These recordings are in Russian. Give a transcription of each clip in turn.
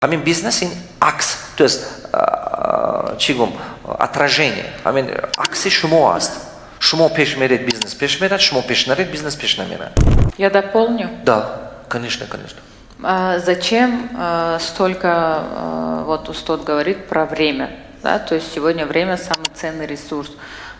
Амин бизнес ин акс, то есть чигум отражение. Амин акси шумо аст. Шумо пеш мерет бизнес пеш мерет, шумо пеш нарет бизнес пеш намерет. Я дополню. Да, конечно, конечно. Зачем столько, вот Устод говорит про время, да, то есть сегодня время самый ценный ресурс,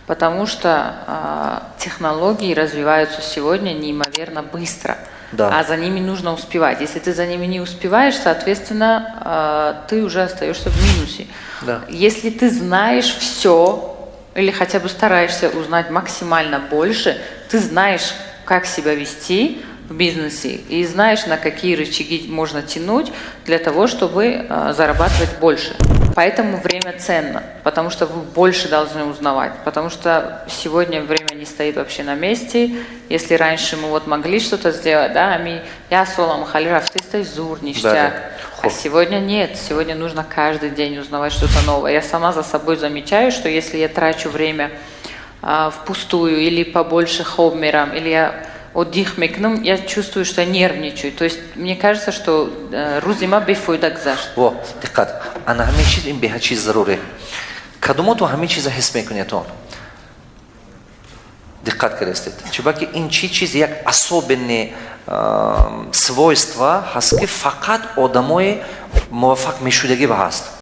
потому что технологии развиваются сегодня неимоверно быстро, да. А за ними нужно успевать. Если ты за ними не успеваешь, соответственно, ты уже остаешься в минусе. Да. Если ты знаешь все, или хотя бы стараешься узнать максимально больше, ты знаешь, как себя вести в бизнесе и знаешь, на какие рычаги можно тянуть для того, чтобы зарабатывать больше. Поэтому время ценно, потому что вы больше должны узнавать, потому что сегодня время не стоит вообще на месте. Если раньше мы вот могли что-то сделать, да, я солам халирав, ты стой зур, ништяк. А сегодня нет, сегодня нужно каждый день узнавать что-то новое. Я сама за собой замечаю, что если я трачу время впустую или побольше хобмерам, или я отдихмекнум, я чувствую, что я нервничаю. То есть мне кажется, что рузима бифуйдак зашт. Во, диккат. Ана ҳамин чиз ин беҳад чиз заруре. Кадумо ту ҳамин чиза ҳис мекунедон? Диккат кардед. Чунки ин чиз як особенное свойство ҳаст ки фақат одамои муваффақ мешудагӣ ба ҳаст.